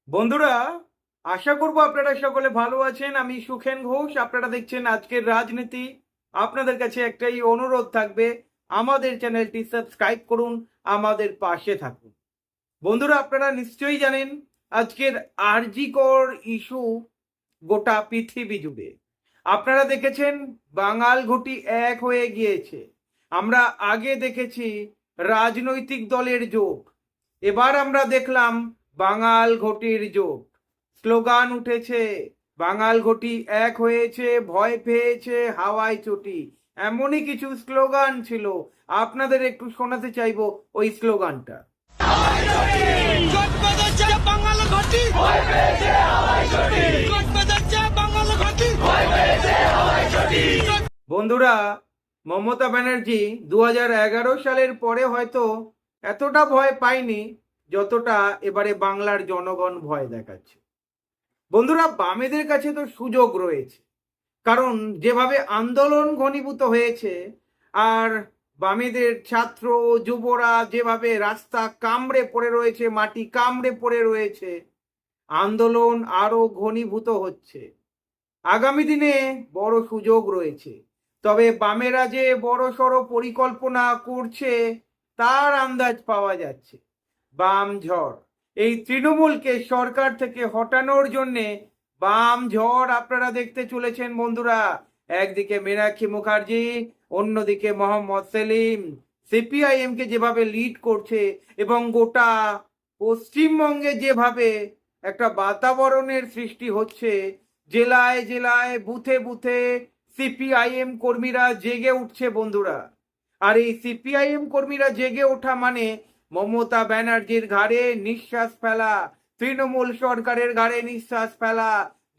বন্ধুরা, আশা করব আপনারা সকলে ভালো আছেন। আমি সুখেন ঘোষ, আপনারা দেখছেন আজকের রাজনীতি। আপনাদের কাছে একটাই অনুরোধ থাকবে, আমাদের চ্যানেলটি সাবস্ক্রাইব করুন, আমাদের পাশে থাকুন। বন্ধুরা, আপনারা নিশ্চয়ই জানেন আজকের আরজিকর ইস্যু গোটা পৃথিবী জুড়ে। আপনারা দেখেছেন বাঙাল ঘটি এক হয়ে গিয়েছে। আমরা আগে দেখেছি রাজনৈতিক দলের জোট, এবার আমরা দেখলাম বাঙাল ঘটির জোট। স্লোগান উঠেছে, বাঙাল ঘটি এক হয়েছে, ভয় পেয়েছে হাওয়ায় চটি। এমনই কিছু স্লোগান ছিল, আপনাদের একটু শোনাতে চাইবো ওই স্লোগানটা। বন্ধুরা, মমতা ব্যানার্জি 2011 সালের পরে হয়তো এতটা ভয় পায়নি যতটা এবারে বাংলার জনগণ ভয় দেখাচ্ছে। বন্ধুরা, বামেদের কাছে তো সুযোগ রয়েছে, কারণ যেভাবে আন্দোলন ঘনীভূত হয়েছে, আর বামেদের ছাত্র যুবরা যেভাবে রাস্তা কামড়ে পড়ে রয়েছে, মাটি কামড়ে পড়ে রয়েছে, আন্দোলন আরো ঘনীভূত হচ্ছে। আগামী দিনে বড় সুযোগ রয়েছে। তবে বামেরা যে বড় সড়ো পরিকল্পনা করছে তার আন্দাজ পাওয়া যাচ্ছে। বাম ঝড়, এই তৃণমূলকে সরকার থেকে হটানোর জন্যে বাম ঝড় আপনারা দেখতে চলেছেন বন্ধুরা। একদিকে মীনাক্ষী মুখার্জি, অন্যদিকে মোহাম্মদ সেলিম সিপিআইএম কে যেভাবে লিড করছে, এবং গোটা পশ্চিমবঙ্গে যেভাবে একটা বাতাবরণের সৃষ্টি হচ্ছে, জেলায় জেলায় বুথে বুথে সিপিআইএম কর্মীরা জেগে উঠছে বন্ধুরা। আর এই সিপিআইএম কর্মীরা জেগে ওঠা মানে মমতা ব্যানার্জির ঘাড়ে নিঃশ্বাস ফেলা, তৃণমূল সরকারের ঘাড়ে নিঃশ্বাস ফেলা।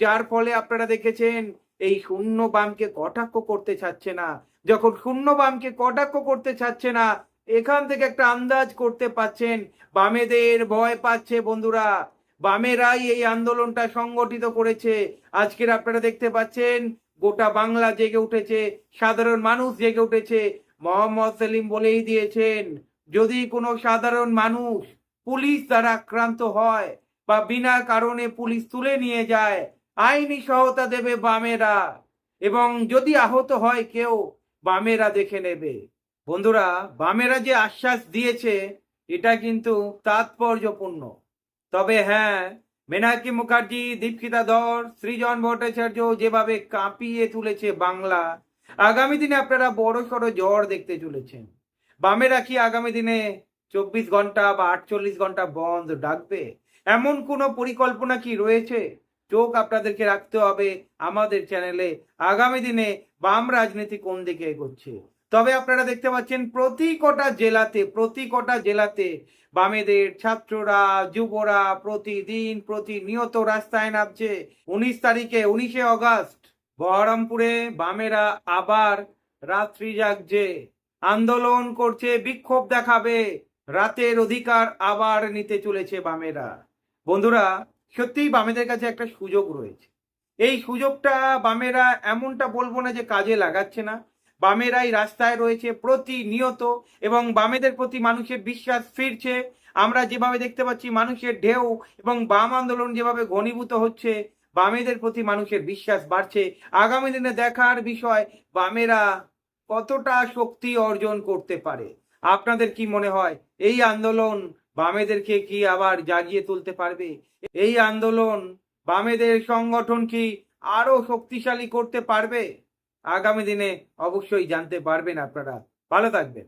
যার ফলে আপনারা দেখেছেন এই শূন্য বামকে কটাক্ষ করতে চাচ্ছে না। যখন শূন্য বামকে কটাক্ষ করতে চাচ্ছে না, এখান থেকে একটা আন্দাজ করতে পাচ্ছেন বামেদের ভয় পাচ্ছে বন্ধুরা। বামেরাই এই আন্দোলনটা সংগঠিত করেছে। আজকের আপনারা দেখতে পাচ্ছেন গোটা বাংলা জেগে উঠেছে, সাধারণ মানুষ জেগে উঠেছে। মোহাম্মদ সেলিম বলেই দিয়েছেন, যদি কোনো সাধারণ মানুষ পুলিশ দ্বারা আক্রান্ত হয় বা বিনা কারণে পুলিশ তুলে নিয়ে যায়, আইনি সহায়তা দেবে বামেরা, এবং যদি আহত হয় কেউ, বামেরা দেখে নেবে। বন্ধুরা, বামেরা যে আশ্বাস দিয়েছে এটা কিন্তু তাৎপর্যপূর্ণ। তবে হ্যাঁ, মীনাক্ষী মুখার্জি, দীপশিতা ধর, সৃজন ভট্টাচার্য যেভাবে কাঁপিয়ে তুলেছে বাংলা, আগামী দিনে আপনারা বড় সড়ো ঝড় দেখতে চলেছেন। বামেরা কি আগামী দিনে 24 ঘন্টা বা 48 ঘন্টা বন্ধ ডাকবে? এমন কোনো পরিকল্পনা কি রয়েছে? চোখ আপনাদেরকে রাখতে হবে আমাদের চ্যানেলে, আগামী দিনে বাম রাজনীতি কোন দিকে এগোচ্ছে। তবে আপনারা দেখতে পাচ্ছেন প্রতি কটা জেলাতে বামেদের ছাত্ররা যুবরা প্রতিদিন প্রতিনিয়ত রাস্তায় নামছে। 19 তারিখে 19শে আগস্ট বহরমপুরে বামেরা আবার রাত্রি জাগছে, আন্দোলন করছে, বিক্ষোভ দেখাবে, রাতের অধিকার আবার নিতে চলেছে বামেরা। বন্ধুরা, সত্যিই বামেদের কাছে একটা সুযোগ রয়েছে। এই সুযোগটা বামেরা এমনটা বলবো না যে কাজে লাগাচ্ছে না। বামেরাই রাস্তায় রয়েছে প্রতিনিয়ত, এবং বামেদের প্রতি মানুষের বিশ্বাস ফিরছে। আমরা যেভাবে দেখতে পাচ্ছি মানুষের ঢেউ, এবং বাম আন্দোলন যেভাবে ঘনীভূত হচ্ছে, বামেদের প্রতি মানুষের বিশ্বাস বাড়ছে। আগামী দিনে দেখার বিষয় বামেরা কতটা শক্তি অর্জন করতে পারে। আপনাদের কি মনে হয়, এই আন্দোলন বামেদেরকে কি আবার জাগিয়ে তুলতে পারবে? এই আন্দোলন বামেদের সংগঠন কি আরো শক্তিশালী করতে পারবে? আগামী দিনে অবশ্যই জানতে পারবেন আপনারা। ভালো থাকবেন।